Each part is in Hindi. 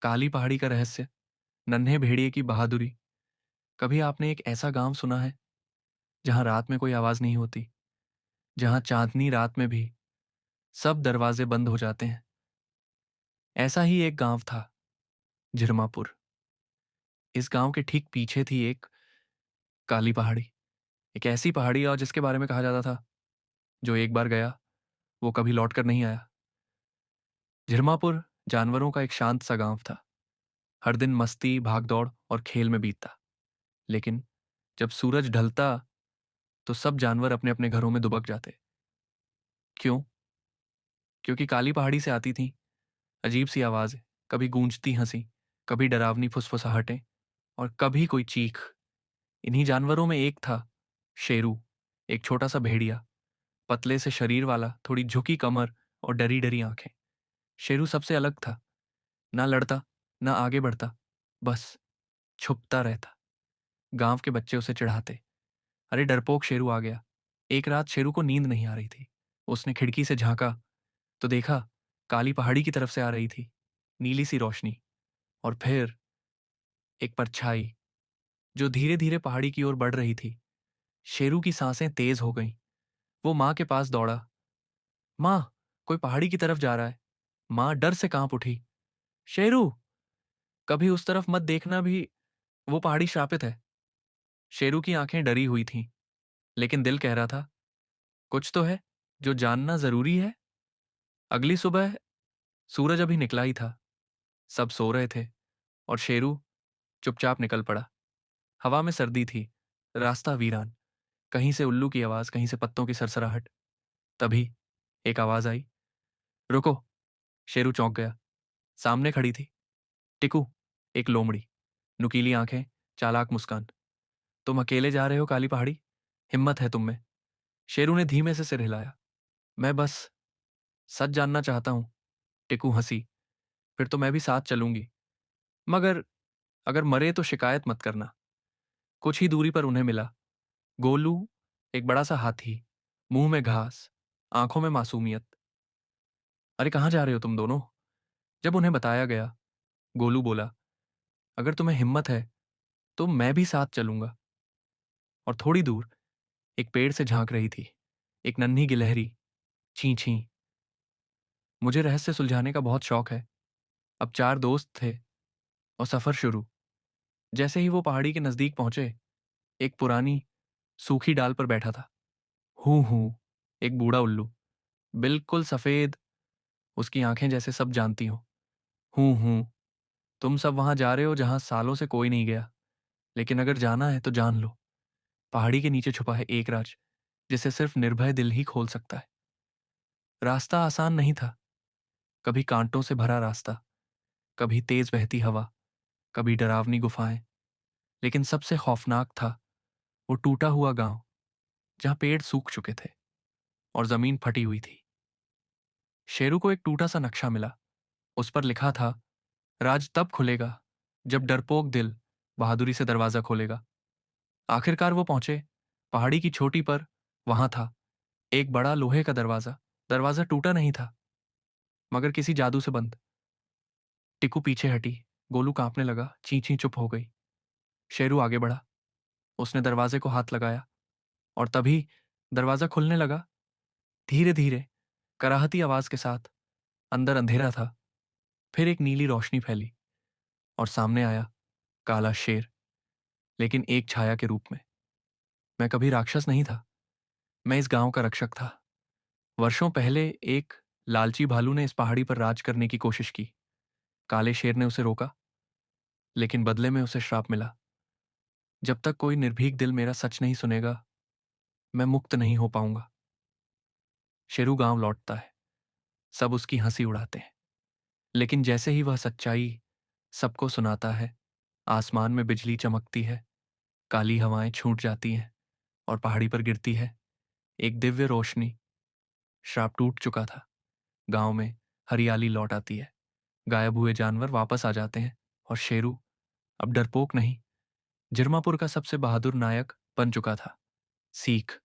काली पहाड़ी का रहस्य, नन्हे भेड़िए की बहादुरी। कभी आपने एक ऐसा गांव सुना है जहां रात में कोई आवाज नहीं होती, जहां चांदनी रात में भी सब दरवाजे बंद हो जाते हैं? ऐसा ही एक गांव था, झिरमापुर। इस गांव के ठीक पीछे थी एक काली पहाड़ी। एक ऐसी पहाड़ी और जिसके बारे में कहा जाता था, जो एक बार गया वो कभी लौट कर नहीं आया। झिरमापुर जानवरों का एक शांत सा गांव था। हर दिन मस्ती, भागदौड़ और खेल में बीतता। लेकिन जब सूरज ढलता तो सब जानवर अपने अपने घरों में दुबक जाते। क्यों? क्योंकि काली पहाड़ी से आती थी अजीब सी आवाजें। कभी गूंजती हंसी, कभी डरावनी फुसफुसाहटें, और कभी कोई चीख। इन्हीं जानवरों में एक था शेरू, एक छोटा सा भेड़िया, पतले से शरीर वाला, थोड़ी झुकी कमर और डरी डरी आंखें। शेरू सबसे अलग था। ना लड़ता, ना आगे बढ़ता, बस छुपता रहता। गांव के बच्चे उसे चिढ़ाते, अरे डरपोक शेरू आ गया। एक रात शेरू को नींद नहीं आ रही थी। उसने खिड़की से झांका तो देखा काली पहाड़ी की तरफ से आ रही थी नीली सी रोशनी, और फिर एक परछाई जो धीरे धीरे पहाड़ी की ओर बढ़ रही थी। शेरू की सांसें तेज हो गईं। वो माँ के पास दौड़ा। माँ, कोई पहाड़ी की तरफ जा रहा है। माँ डर से कांप उठी। शेरू, कभी उस तरफ मत देखना भी, वो पहाड़ी श्रापित है। शेरू की आंखें डरी हुई थीं, लेकिन दिल कह रहा था कुछ तो है जो जानना जरूरी है। अगली सुबह सूरज अभी निकला ही था। सब सो रहे थे और शेरू चुपचाप निकल पड़ा। हवा में सर्दी थी, रास्ता वीरान। कहीं से उल्लू की आवाज, कहीं से पत्तों की सरसराहट। तभी एक आवाज आई, रुको। शेरू चौंक गया। सामने खड़ी थी टिकू, एक लोमड़ी, नुकीली आंखें, चालाक मुस्कान। तुम अकेले जा रहे हो काली पहाड़ी? हिम्मत है तुम में? शेरू ने धीमे से सिर हिलाया। मैं बस सच जानना चाहता हूं। टिकू हंसी। फिर तो मैं भी साथ चलूंगी, मगर अगर मरे तो शिकायत मत करना। कुछ ही दूरी पर उन्हें मिला गोलू, एक बड़ा सा हाथी, मुंह में घास, आंखों में मासूमियत। अरे कहाँ जा रहे हो तुम दोनों? जब उन्हें बताया गया, गोलू बोला, अगर तुम्हें हिम्मत है तो मैं भी साथ चलूंगा। और थोड़ी दूर एक पेड़ से झांक रही थी एक नन्ही गिलहरी, छी छी। मुझे रहस्य सुलझाने का बहुत शौक है। अब चार दोस्त थे और सफर शुरू। जैसे ही वो पहाड़ी के नजदीक पहुंचे, एक पुरानी सूखी डाल पर बैठा था हूं हूं, एक बूढ़ा उल्लू, बिल्कुल सफेद, उसकी आंखें जैसे सब जानती हो। हूं हूं, तुम सब वहां जा रहे हो जहां सालों से कोई नहीं गया, लेकिन अगर जाना है तो जान लो, पहाड़ी के नीचे छुपा है एक राज जिसे सिर्फ निर्भय दिल ही खोल सकता है। रास्ता आसान नहीं था। कभी कांटों से भरा रास्ता, कभी तेज बहती हवा, कभी डरावनी गुफाएं। लेकिन सबसे खौफनाक था वो टूटा हुआ गांव, जहां पेड़ सूख चुके थे और जमीन फटी हुई थी। शेरू को एक टूटा सा नक्शा मिला। उस पर लिखा था, राज तब खुलेगा जब डरपोक दिल बहादुरी से दरवाजा खोलेगा। आखिरकार वो पहुंचे पहाड़ी की चोटी पर। वहां था एक बड़ा लोहे का दरवाजा। दरवाजा टूटा नहीं था, मगर किसी जादू से बंद। टिकू पीछे हटी। गोलू कांपने लगा। चींची चुप हो गई। शेरू आगे बढ़ा। उसने दरवाजे को हाथ लगाया और तभी दरवाजा खुलने लगा, धीरे धीरे, कराहती आवाज के साथ। अंदर अंधेरा था, फिर एक नीली रोशनी फैली और सामने आया काला शेर, लेकिन एक छाया के रूप में। मैं कभी राक्षस नहीं था, मैं इस गांव का रक्षक था। वर्षों पहले एक लालची भालू ने इस पहाड़ी पर राज करने की कोशिश की। काले शेर ने उसे रोका, लेकिन बदले में उसे श्राप मिला, जब तक कोई निर्भीक दिल मेरा सच नहीं सुनेगा, मैं मुक्त नहीं हो पाऊंगा। शेरू गांव लौटता है, सब उसकी हंसी उड़ाते हैं, लेकिन जैसे ही वह सच्चाई सबको सुनाता है, आसमान में बिजली चमकती है, काली हवाएं छूट जाती हैं और पहाड़ी पर गिरती है एक दिव्य रोशनी। श्राप टूट चुका था। गांव में हरियाली लौट आती है। गायब हुए जानवर वापस आ जाते हैं और शेरू अब डरपोक नहीं, जिरमापुर का सबसे बहादुर नायक बन चुका था। सीख,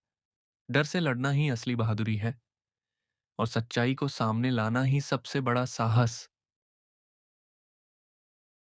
डर से लड़ना ही असली बहादुरी है और सच्चाई को सामने लाना ही सबसे बड़ा साहस।